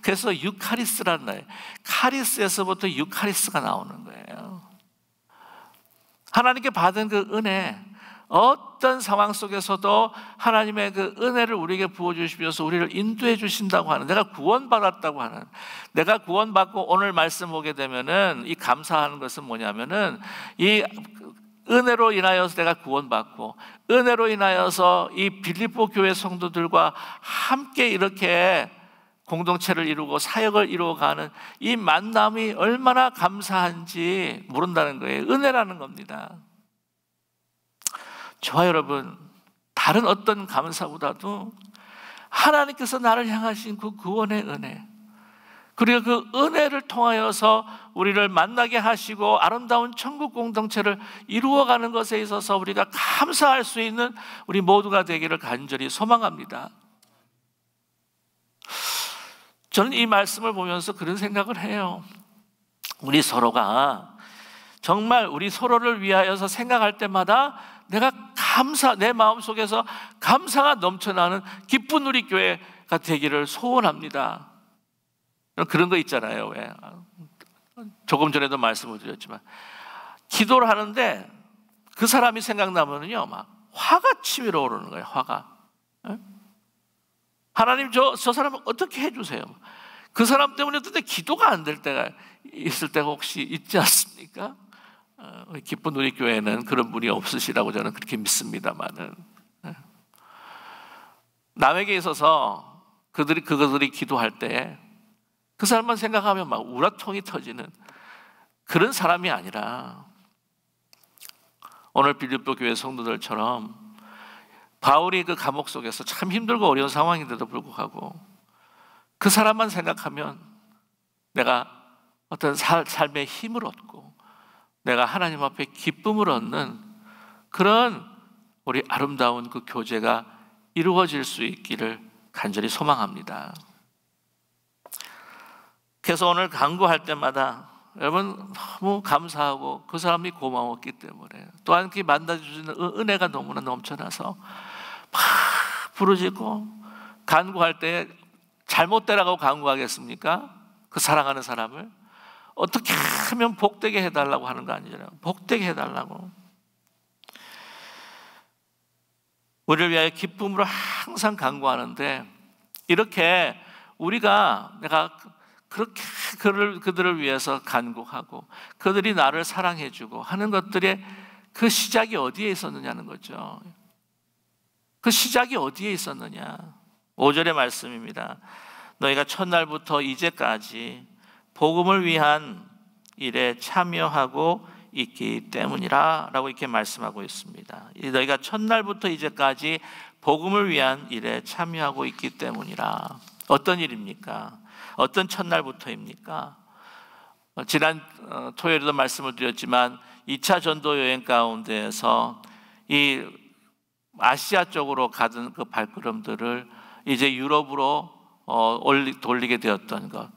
그래서 유카리스라는 거예요. 카리스에서부터 유카리스가 나오는 거예요. 하나님께 받은 그 은혜, 어떤 상황 속에서도 하나님의 그 은혜를 우리에게 부어주시면서 우리를 인도해 주신다고 하는, 내가 구원받았다고 하는, 내가 구원받고 오늘 말씀 보게 되면은 이 감사하는 것은 뭐냐면은 이 은혜로 인하여서 내가 구원받고, 은혜로 인하여서 이 빌립보 교회 성도들과 함께 이렇게 공동체를 이루고 사역을 이루어가는 이 만남이 얼마나 감사한지 모른다는 거예요. 은혜라는 겁니다. 저와 여러분, 다른 어떤 감사보다도 하나님께서 나를 향하신 그 구원의 은혜, 그리고 그 은혜를 통하여서 우리를 만나게 하시고 아름다운 천국 공동체를 이루어가는 것에 있어서 우리가 감사할 수 있는 우리 모두가 되기를 간절히 소망합니다. 저는 이 말씀을 보면서 그런 생각을 해요. 우리 서로가 정말 우리 서로를 위하여서 생각할 때마다 내가 내 마음속에서 감사가 넘쳐나는 기쁜 우리 교회가 되기를 소원합니다. 그런 거 있잖아요. 왜? 조금 전에도 말씀을 드렸지만, 기도를 하는데 그 사람이 생각나면요, 막 화가 치밀어 오르는 거예요. 화가. 하나님, 저 사람을 어떻게 해주세요. 그 사람 때문에 어떤 때 기도가 안 될 때가 있을 때가 혹시 있지 않습니까? 기쁜 우리 교회는 그런 분이 없으시라고 저는 그렇게 믿습니다만은, 남에게 있어서 그들이 기도할 때 그 사람만 생각하면 막 우라통이 터지는 그런 사람이 아니라, 오늘 빌립보 교회 성도들처럼 바울이 그 감옥 속에서 참 힘들고 어려운 상황인데도 불구하고 그 사람만 생각하면 내가 어떤 삶의 힘을 얻고 내가 하나님 앞에 기쁨을 얻는 그런 우리 아름다운 그 교제가 이루어질 수 있기를 간절히 소망합니다. 그래서 오늘 간구할 때마다 여러분 너무 감사하고 그 사람이 고마웠기 때문에, 또한 그 만나주시는 은혜가 너무나 넘쳐나서 막 부르짖고 간구할 때 잘못되라고 강구하겠습니까? 그 사랑하는 사람을 어떻게 하면 복되게 해달라고 하는 거 아니잖아요. 복되게 해달라고. 우리를 위하여 기쁨으로 항상 간구하는데, 이렇게 내가 그렇게 그들을 위해서 간구하고 그들이 나를 사랑해주고 하는 것들의 그 시작이 어디에 있었느냐는 거죠. 그 시작이 어디에 있었느냐. 5절의 말씀입니다. 너희가 첫날부터 이제까지 복음을 위한 일에 참여하고 있기 때문이라 라고 이렇게 말씀하고 있습니다. 너희가 첫날부터 이제까지 복음을 위한 일에 참여하고 있기 때문이라. 어떤 일입니까? 어떤 첫날부터입니까? 지난 토요일에도 말씀을 드렸지만 2차 전도 여행 가운데에서 이 아시아 쪽으로 가던 그 발걸음들을 이제 유럽으로 돌리게 되었던 것,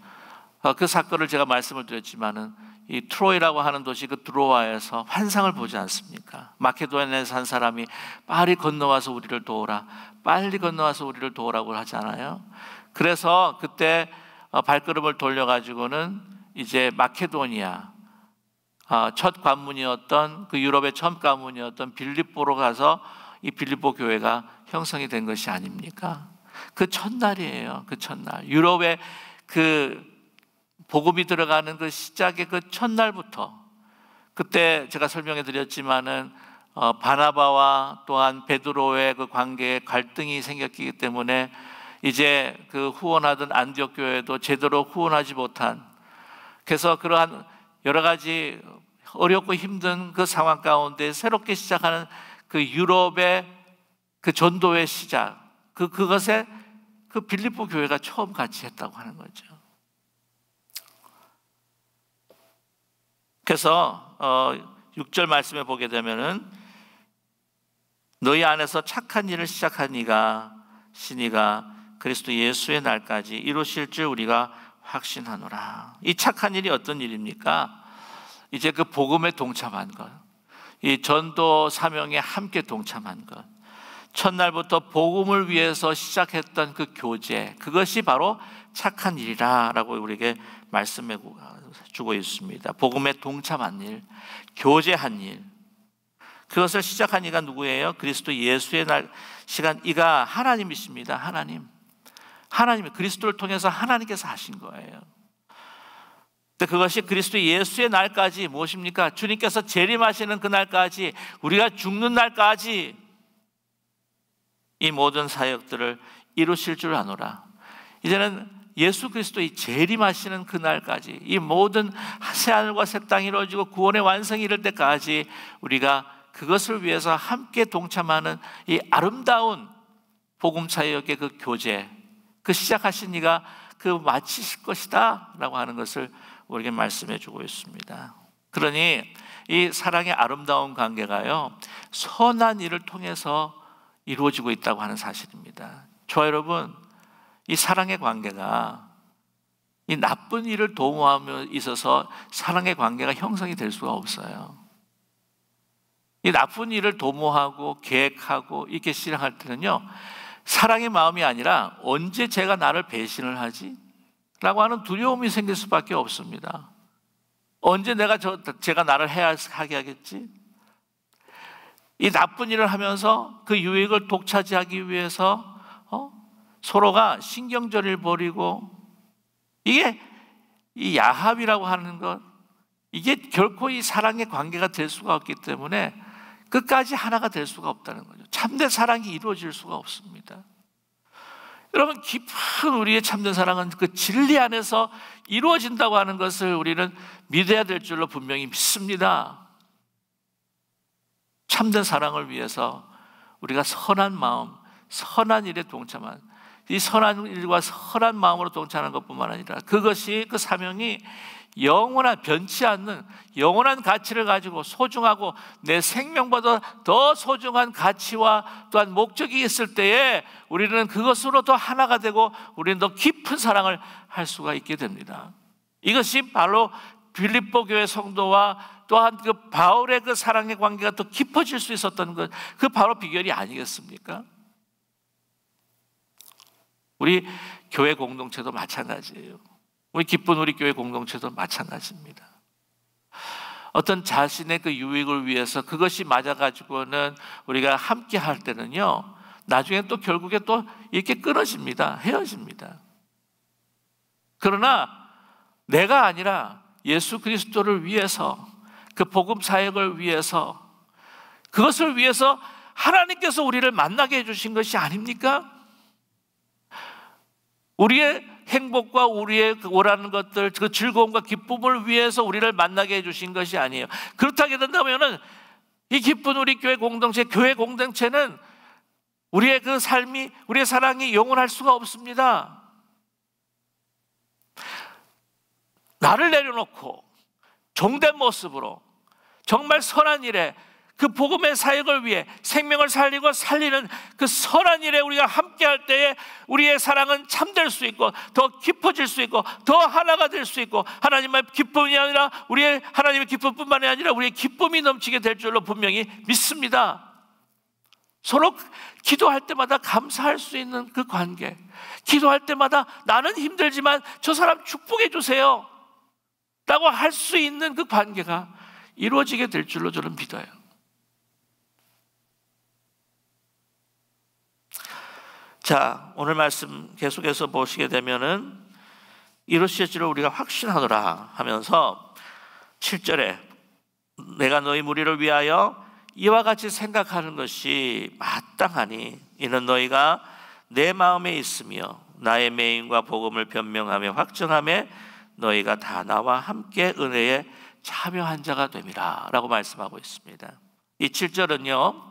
그 사건을 제가 말씀을 드렸지만은 이 트로이라고 하는 도시 그 드로아에서 환상을 보지 않습니까? 마케도니아에서 한 사람이 빨리 건너와서 우리를 도우라, 빨리 건너와서 우리를 도우라고 하잖아요. 그래서 그때 발걸음을 돌려가지고는 이제 마케도니아 첫 관문이었던, 그 유럽의 첫 관문이었던 빌립보로 가서 이 빌립보 교회가 형성이 된 것이 아닙니까? 그 첫날이에요. 그 첫날, 유럽의 그 복음이 들어가는 그 시작의 그 첫날부터, 그때 제가 설명해 드렸지만은 바나바와 또한 베드로의 그 관계에 갈등이 생겼기 때문에 이제 그 후원하던 안디옥 교회도 제대로 후원하지 못한, 그래서 그러한 여러 가지 어렵고 힘든 그 상황 가운데 새롭게 시작하는 그 유럽의 그 전도의 시작, 그것에 그 빌립보 교회가 처음 같이 했다고 하는 거죠. 그래서 6절 말씀에 보게 되면은 너희 안에서 착한 일을 시작한 이가 신이가 그리스도 예수의 날까지 이루실 줄 우리가 확신하노라. 이 착한 일이 어떤 일입니까? 이제 그 복음에 동참한 것, 이 전도 사명에 함께 동참한 것, 첫날부터 복음을 위해서 시작했던 그 교제, 그것이 바로 착한 일이라고 우리에게 말씀해 주고 있습니다. 복음에 동참한 일, 교제한 일, 그것을 시작한 이가 누구예요? 그리스도 예수의 날 시간, 이가 하나님이십니다. 하나님이 그리스도를 통해서 하나님께서 하신 거예요. 근데 그것이 그리스도 예수의 날까지 무엇입니까? 주님께서 재림하시는 그 날까지, 우리가 죽는 날까지 이 모든 사역들을 이루실 줄 아노라. 이제는 예수 그리스도의 재림하시는 그날까지, 이 모든 새하늘과 새 땅이 이루어지고 구원의 완성이 이를 때까지 우리가 그것을 위해서 함께 동참하는 이 아름다운 복음 사역의 그 교제, 그 시작하신 이가 그 마치실 것이다 라고 하는 것을 우리에게 말씀해 주고 있습니다. 그러니 이 사랑의 아름다운 관계가요, 선한 일을 통해서 이루어지고 있다고 하는 사실입니다. 저와 여러분, 이 사랑의 관계가 이 나쁜 일을 도모하며 있어서 사랑의 관계가 형성이 될 수가 없어요. 이 나쁜 일을 도모하고 계획하고 이렇게 실행할 때는요, 사랑의 마음이 아니라 언제 제가 나를 배신을 하지? 라고 하는 두려움이 생길 수밖에 없습니다. 언제 제가 나를 하게 하겠지? 이 나쁜 일을 하면서 그 유익을 독차지하기 위해서 서로가 신경전을 벌이고, 이게 이 야합이라고 하는 것, 이게 결코 이 사랑의 관계가 될 수가 없기 때문에 끝까지 하나가 될 수가 없다는 거죠. 참된 사랑이 이루어질 수가 없습니다. 여러분, 깊은 우리의 참된 사랑은 그 진리 안에서 이루어진다고 하는 것을 우리는 믿어야 될 줄로 분명히 믿습니다. 참된 사랑을 위해서 우리가 선한 마음, 선한 일에 동참한, 이 선한 일과 선한 마음으로 동참하는 것뿐만 아니라 그것이, 그 사명이 영원한, 변치 않는 영원한 가치를 가지고 소중하고 내 생명보다 더 소중한 가치와 또한 목적이 있을 때에 우리는 그것으로 더 하나가 되고 우리는 더 깊은 사랑을 할 수가 있게 됩니다. 이것이 바로 빌립보 교회 성도와 또한 그 바울의 그 사랑의 관계가 더 깊어질 수 있었던 것, 그 바로 비결이 아니겠습니까? 우리 교회 공동체도 마찬가지예요. 우리 기쁜 우리 교회 공동체도 마찬가지입니다. 어떤 자신의 그 유익을 위해서 그것이 맞아가지고는 우리가 함께 할 때는요, 나중에 또 결국에 또 이렇게 끊어집니다. 헤어집니다. 그러나 내가 아니라 예수 그리스도를 위해서, 그 복음 사역을 위해서, 그것을 위해서 하나님께서 우리를 만나게 해주신 것이 아닙니까? 우리의 행복과 우리의 원하는 것들, 그 즐거움과 기쁨을 위해서 우리를 만나게 해주신 것이 아니에요. 그렇다게 된다면은 이 기쁜 우리 교회 공동체, 교회 공동체는 우리의 그 삶이, 우리의 사랑이 영원할 수가 없습니다. 나를 내려놓고 종된 모습으로 정말 선한 일에, 그 복음의 사역을 위해 생명을 살리고 살리는 그 선한 일에 우리가 함께 할 때에 우리의 사랑은 참될 수 있고 더 깊어질 수 있고 더 하나가 될 수 있고, 하나님의 기쁨이 아니라 우리의, 하나님의 기쁨뿐만이 아니라 우리의 기쁨이 넘치게 될 줄로 분명히 믿습니다. 서로 기도할 때마다 감사할 수 있는 그 관계, 기도할 때마다 나는 힘들지만 저 사람 축복해 주세요 라고 할 수 있는 그 관계가 이루어지게 될 줄로 저는 믿어요. 자, 오늘 말씀 계속해서 보시게 되면은 이루실 줄을 우리가 확신하노라 하면서 7절에 내가 너희 무리를 위하여 이와 같이 생각하는 것이 마땅하니 이는 너희가 내 마음에 있으며 나의 매임과 복음을 변명하며 확정하며 너희가 다 나와 함께 은혜에 참여한 자가 됨이라 라고 말씀하고 있습니다. 이 7절은요,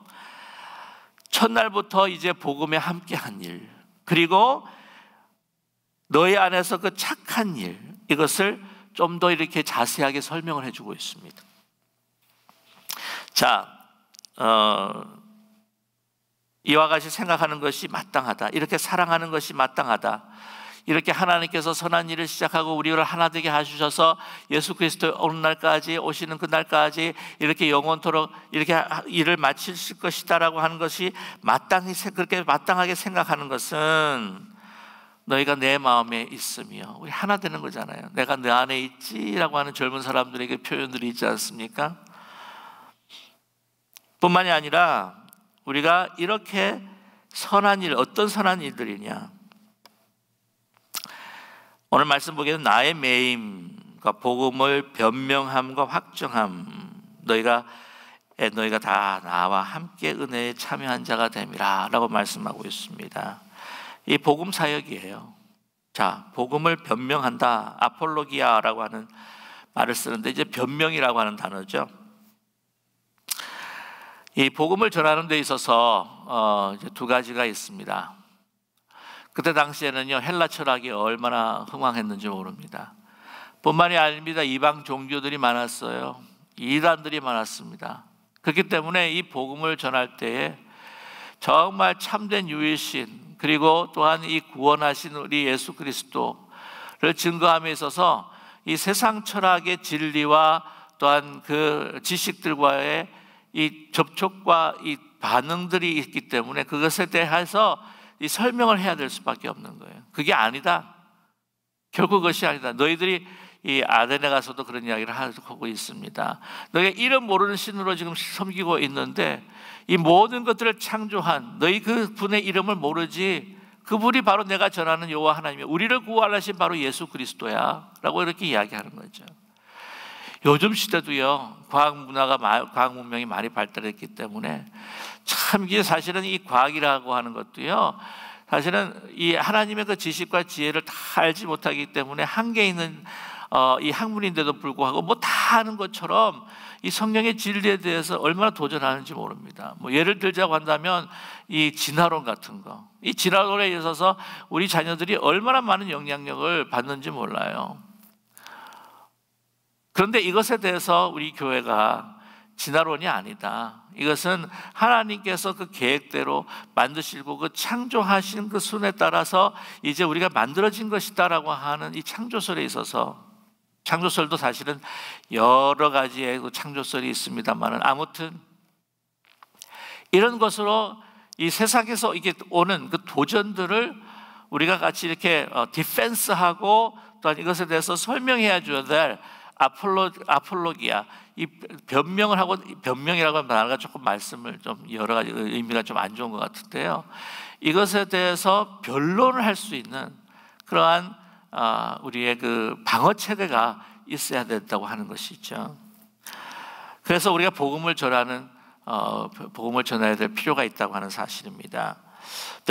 첫날부터 이제 복음에 함께한 일, 그리고 너희 안에서 그 착한 일, 이것을 좀 더 이렇게 자세하게 설명을 해주고 있습니다. 자, 이와 같이 생각하는 것이 마땅하다, 이렇게 사랑하는 것이 마땅하다, 이렇게 하나님께서 선한 일을 시작하고 우리를 하나 되게 하셔서 예수 그리스도 어느 날까지, 오시는 그날까지 이렇게 영원토록 이렇게 일을 마치실 것이다라고 하는 것이 그렇게 마땅하게 생각하는 것은 너희가 내 마음에 있으며, 우리 하나 되는 거잖아요. 내가 내 안에 있지라고 하는 젊은 사람들에게 표현들이 있지 않습니까? 뿐만이 아니라 우리가 이렇게 선한 일, 어떤 선한 일들이냐, 오늘 말씀 보기에는 나의 매임과 복음을 변명함과 확정함, 너희가 다 나와 함께 은혜에 참여한 자가 됨이라 라고 말씀하고 있습니다. 이 복음 사역이에요. 자, 복음을 변명한다, 아폴로기아라고 하는 말을 쓰는데 이제 변명이라고 하는 단어죠. 이 복음을 전하는 데 있어서 이제 두 가지가 있습니다. 그때 당시에는요, 헬라 철학이 얼마나 흥황했는지 모릅니다. 뿐만이 아닙니다. 이방 종교들이 많았어요. 이단들이 많았습니다. 그렇기 때문에 이 복음을 전할 때에 정말 참된 유일신, 그리고 또한 이 구원하신 우리 예수 그리스도를 증거함에 있어서 이 세상 철학의 진리와 또한 그 지식들과의 이 접촉과 이 반응들이 있기 때문에 그것에 대해서 이 설명을 해야 될 수밖에 없는 거예요. 그게 아니다, 결국 그것이 아니다. 너희들이 이 아덴에 가서도 그런 이야기를 하고 있습니다. 너희가 이름 모르는 신으로 지금 섬기고 있는데 이 모든 것들을 창조한 너희 그 분의 이름을 모르지, 그분이 바로 내가 전하는 여호와 하나님이야, 우리를 구원하신 바로 예수 그리스도야 라고 이렇게 이야기하는 거죠. 요즘 시대도요, 과학 문명이 많이 발달했기 때문에 참 이게 사실은 이 과학이라고 하는 것도요, 사실은 이 하나님의 그 지식과 지혜를 다 알지 못하기 때문에 한계 있는 이 학문인데도 불구하고 뭐 다 아는 것처럼 이 성령의 진리에 대해서 얼마나 도전하는지 모릅니다. 뭐 예를 들자고 한다면 이 진화론 같은 거, 이 진화론에 있어서 우리 자녀들이 얼마나 많은 영향력을 받는지 몰라요. 그런데 이것에 대해서 우리 교회가 진화론이 아니다, 이것은 하나님께서 그 계획대로 만드시고 그 창조하신 그 순에 따라서 이제 우리가 만들어진 것이다라고 하는 이 창조설에 있어서, 창조설도 사실은 여러 가지의 그 창조설이 있습니다만, 아무튼 이런 것으로 이 세상에서 이게 오는 그 도전들을 우리가 같이 이렇게 디펜스하고 또한 이것에 대해서 설명해야 줘야 될 아폴로기아, 이 변명을 하고, 변명이라고 하면 단어가 조금 말씀을 좀 여러 가지 의미가 좀 안 좋은 것 같은데요, 이것에 대해서 변론을 할 수 있는 그러한 우리의 그 방어 체계가 있어야 된다고 하는 것이죠. 그래서 우리가 복음을 전해야 될 필요가 있다고 하는 사실입니다.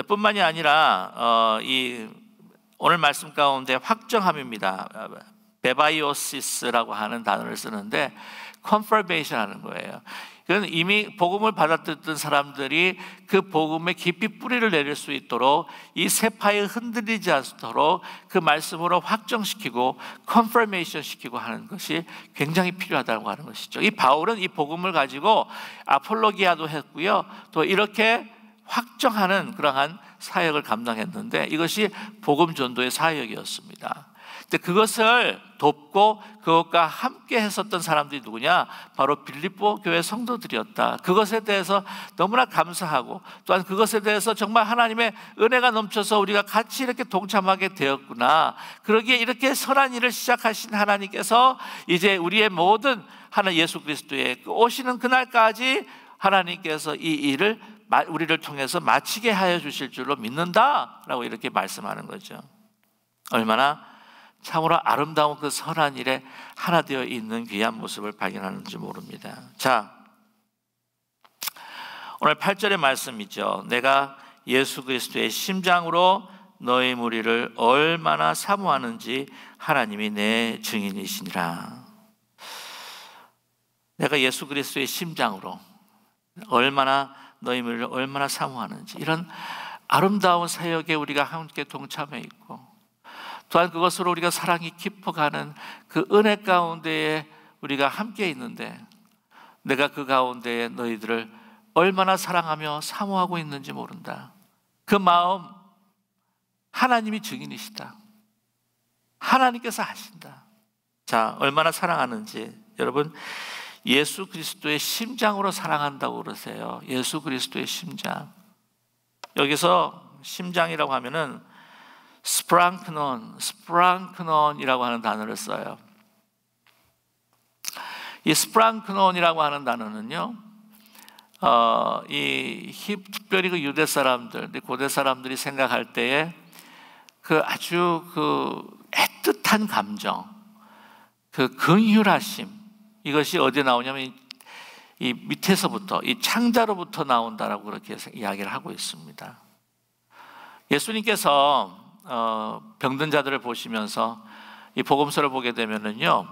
뿐만이 아니라 이 오늘 말씀 가운데 확정함입니다. 베바이오시스라고 하는 단어를 쓰는데 confirmation 하는 거예요. 그건 이미 복음을 받아들였던 사람들이 그 복음에 깊이 뿌리를 내릴 수 있도록 이 세파에 흔들리지 않도록 그 말씀으로 확정시키고 confirmation 시키고 하는 것이 굉장히 필요하다고 하는 것이죠. 이 바울은 이 복음을 가지고 아폴로기아도 했고요, 또 이렇게 확정하는 그러한 사역을 감당했는데 이것이 복음 전도의 사역이었습니다. 근데 그것을 돕고 그것과 함께 했었던 사람들이 누구냐? 바로 빌립보 교회 성도들이었다. 그것에 대해서 너무나 감사하고 또한 그것에 대해서 정말 하나님의 은혜가 넘쳐서 우리가 같이 이렇게 동참하게 되었구나. 그러기에 이렇게 선한 일을 시작하신 하나님께서 이제 우리의 모든 하나님 예수 그리스도의 오시는 그날까지 하나님께서 이 일을 우리를 통해서 마치게 하여 주실 줄로 믿는다라고 이렇게 말씀하는 거죠. 얼마나 참으로 아름다운 그 선한 일에 하나 되어 있는 귀한 모습을 발견하는지 모릅니다. 자, 오늘 8절의 말씀이죠. 내가 예수 그리스도의 심장으로 너희 무리를 얼마나 사모하는지 하나님이 내 증인이시니라. 내가 예수 그리스도의 심장으로 얼마나 너희 무리를 얼마나 사모하는지, 이런 아름다운 사역에 우리가 함께 동참해 있고 또한 그것으로 우리가 사랑이 깊어가는 그 은혜 가운데에 우리가 함께 있는데 내가 그 가운데에 너희들을 얼마나 사랑하며 사모하고 있는지 모른다. 그 마음 하나님이 증인이시다. 하나님께서 아신다. 자, 얼마나 사랑하는지 여러분, 예수 그리스도의 심장으로 사랑한다고 그러세요. 예수 그리스도의 심장. 여기서 심장이라고 하면은 스프랑크논이라고 하는 단어를 써요. 이 스프랑크논이라고 하는 단어는요, 특별히 그 유대 사람들, 고대 사람들이 생각할 때에 그 아주 그 애틋한 감정, 그 긍휼하심, 이것이 어디에 나오냐면 이 밑에서부터, 이 창자로부터 나온다라고 그렇게 이야기를 하고 있습니다. 예수님께서 병든 자들을 보시면서 이 복음서를 보게 되면은요,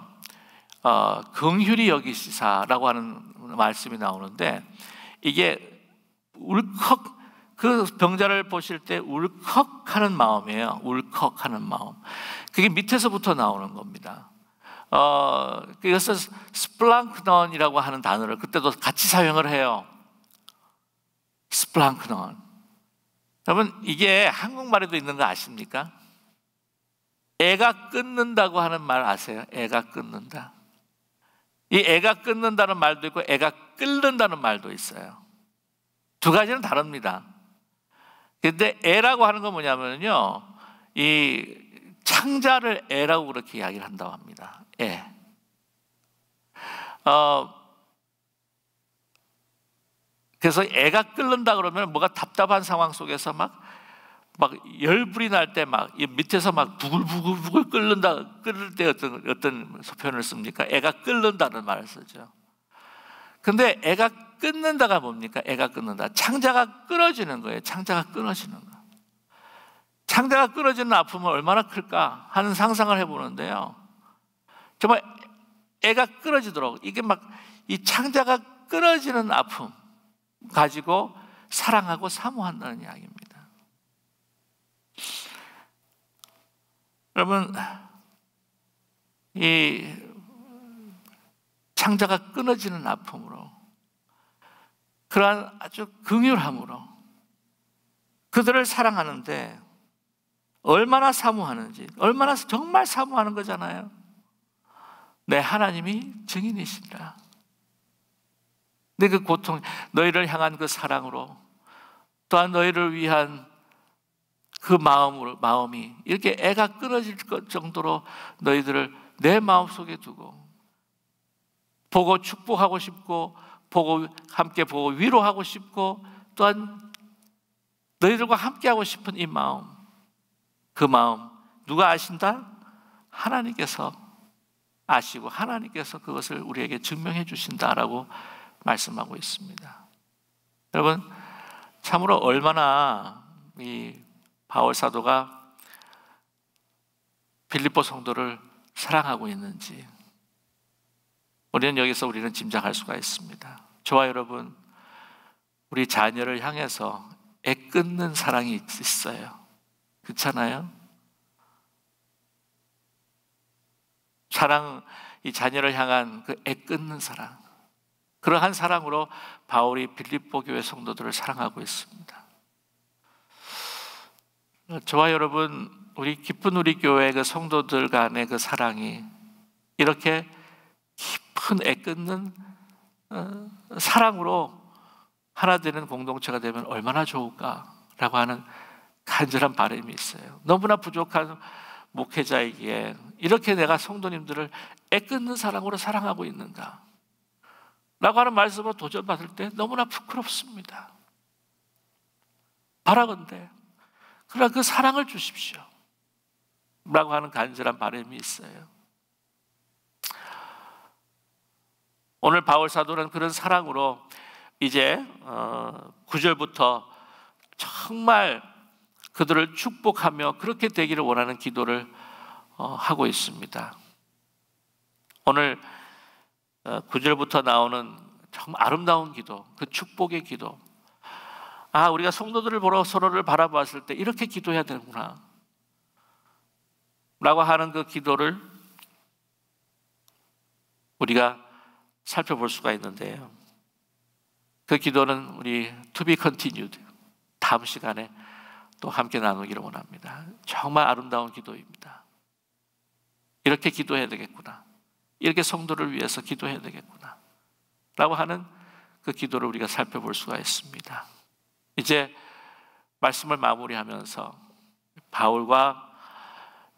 긍휼히 여기시사라고 하는 말씀이 나오는데, 이게 울컥, 그 병자를 보실 때 울컥하는 마음이에요. 울컥하는 마음. 그게 밑에서부터 나오는 겁니다. 그래서 스플랑크논이라고 하는 단어를 그때도 같이 사용을 해요. 스플랑크논. 여러분, 이게 한국말에도 있는 거 아십니까? 애가 끊는다고 하는 말 아세요? 애가 끊는다. 이 애가 끊는다는 말도 있고 애가 끓는다는 말도 있어요. 두 가지는 다릅니다. 근데 애라고 하는 건 뭐냐면요, 이 창자를 애라고 그렇게 이야기를 한다고 합니다. 애. 그래서 애가 끓는다 그러면 뭐가 답답한 상황 속에서 막 열불이 날 때 막 밑에서 막 부글부글 끓을 때 어떤 표현을 씁니까? 애가 끓는다는 말을 쓰죠. 근데 애가 끊는다가 뭡니까? 애가 끊는다. 창자가 끊어지는 거예요. 창자가 끊어지는 거. 창자가 끊어지는 아픔은 얼마나 클까 하는 상상을 해보는데요, 정말 애가 끊어지도록, 이게 막 이 창자가 끊어지는 아픔 가지고 사랑하고 사모한다는 이야기입니다. 여러분, 이 창자가 끊어지는 아픔으로, 그러한 아주 긍휼함으로 그들을 사랑하는데 얼마나 사모하는지, 얼마나 정말 사모하는 거잖아요. 내 하나님이 증인이신다. 내 그 고통, 너희를 향한 그 사랑으로, 또한 너희를 위한 그 마음이 이렇게 애가 끊어질 것 정도로 너희들을 내 마음속에 두고 보고 축복하고 싶고 함께 보고 위로하고 싶고 또한 너희들과 함께하고 싶은 이 마음, 그 마음 누가 아신다? 하나님께서 아시고 하나님께서 그것을 우리에게 증명해 주신다라고 말씀하고 있습니다. 여러분, 참으로 얼마나 이 바울 사도가 빌립보 성도를 사랑하고 있는지 우리는 짐작할 수가 있습니다. 저와 여러분, 우리 자녀를 향해서 애끓는 사랑이 있어요. 그렇잖아요? 이 자녀를 향한 그 애끓는 사랑, 그러한 사랑으로 바울이 빌립보 교회 성도들을 사랑하고 있습니다. 저와 여러분, 기쁜 우리 교회 그 성도들 간의 그 사랑이 이렇게 깊은 애끓는 사랑으로 하나 되는 공동체가 되면 얼마나 좋을까라고 하는 간절한 바람이 있어요. 너무나 부족한 목회자이기에 이렇게 내가 성도님들을 애끓는 사랑으로 사랑하고 있는가 라고 하는 말씀을 도전받을 때 너무나 부끄럽습니다. 바라건대 그러나 그 사랑을 주십시오 라고 하는 간절한 바람이 있어요. 오늘 바울 사도는 그런 사랑으로 이제 9절부터 정말 그들을 축복하며 그렇게 되기를 원하는 기도를 하고 있습니다. 오늘 9절부터 나오는 정말 아름다운 기도, 그 축복의 기도. 우리가 성도들을 보러 서로를 바라봤을 때 이렇게 기도해야 되는구나 라고 하는 그 기도를 우리가 살펴볼 수가 있는데요. 그 기도는 우리 to be continued 다음 시간에 또 함께 나누기를 원합니다. 정말 아름다운 기도입니다. 이렇게 기도해야 되겠구나, 이렇게 성도를 위해서 기도해야 되겠구나 라고 하는 그 기도를 우리가 살펴볼 수가 있습니다. 이제 말씀을 마무리하면서 바울과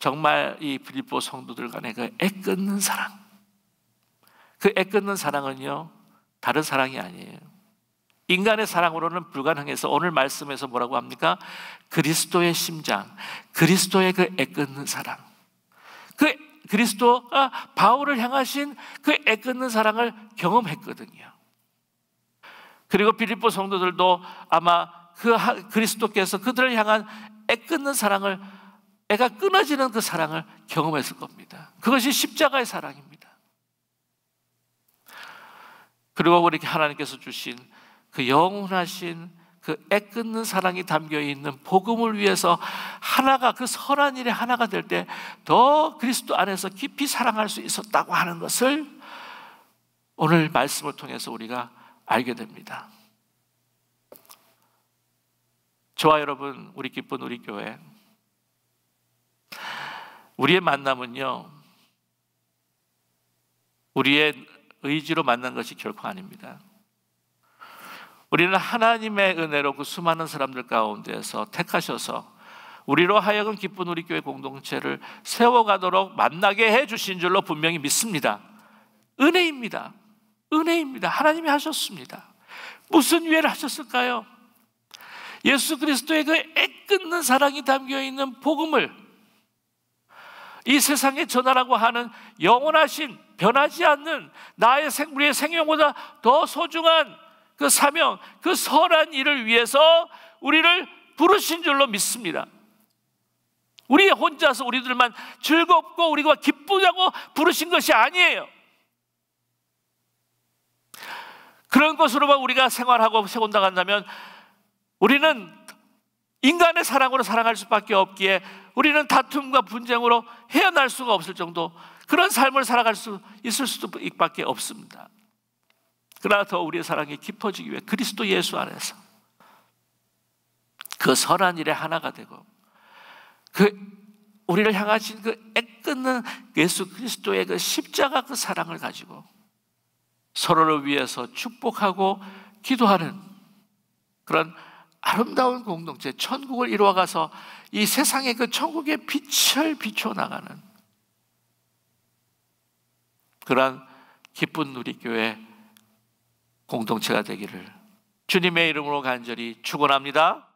정말 이 빌립보 성도들 간의 그 애끓는 사랑, 그 애끓는 사랑은요 다른 사랑이 아니에요. 인간의 사랑으로는 불가능해서 오늘 말씀에서 뭐라고 합니까? 그리스도의 심장, 그리스도의 그 애끓는 사랑, 그 그리스도가 바울을 향하신 그 애끓는 사랑을 경험했거든요. 그리고 빌립보 성도들도 아마 그리스도께서 그들을 향한 애끓는 사랑을, 애가 끊어지는 그 사랑을 경험했을 겁니다. 그것이 십자가의 사랑입니다. 그리고 우리 하나님께서 주신 그 영원하신 그 애끓는 사랑이 담겨있는 복음을 위해서 하나가, 그 선한 일에 하나가 될 때 더 그리스도 안에서 깊이 사랑할 수 있었다고 하는 것을 오늘 말씀을 통해서 우리가 알게 됩니다. 저와 여러분, 우리 기쁜 우리 교회, 우리의 만남은요 우리의 의지로 만난 것이 결코 아닙니다. 우리는 하나님의 은혜로 그 수많은 사람들 가운데서 택하셔서 우리로 하여금 기쁜 우리 교회 공동체를 세워가도록 만나게 해주신 줄로 분명히 믿습니다. 은혜입니다. 은혜입니다. 하나님이 하셨습니다. 무슨 유예를 하셨을까요? 예수 그리스도의 그 애끓는 사랑이 담겨있는 복음을 이 세상에 전하라고 하는 영원하신, 변하지 않는 우리의 생명보다 더 소중한 그 사명, 그 선한 일을 위해서 우리를 부르신 줄로 믿습니다. 우리 혼자서 우리들만 즐겁고 우리가 기쁘자고 부르신 것이 아니에요. 그런 것으로만 우리가 생활하고 세운다 한다면 우리는 인간의 사랑으로 사랑할 수밖에 없기에 우리는 다툼과 분쟁으로 헤어날 수가 없을 정도, 그런 삶을 살아갈 수 있을 수밖에 없습니다. 그러나 더 우리의 사랑이 깊어지기 위해 그리스도 예수 안에서 그 선한 일에 하나가 되고 우리를 향하신 그 애끓는 예수 그리스도의 그 십자가 그 사랑을 가지고 서로를 위해서 축복하고 기도하는 그런 아름다운 공동체, 천국을 이루어가서 이 세상의 그 천국의 빛을 비춰나가는 그러한 기쁜 누리교회 공동체가 되기를 주님의 이름으로 간절히 축원합니다.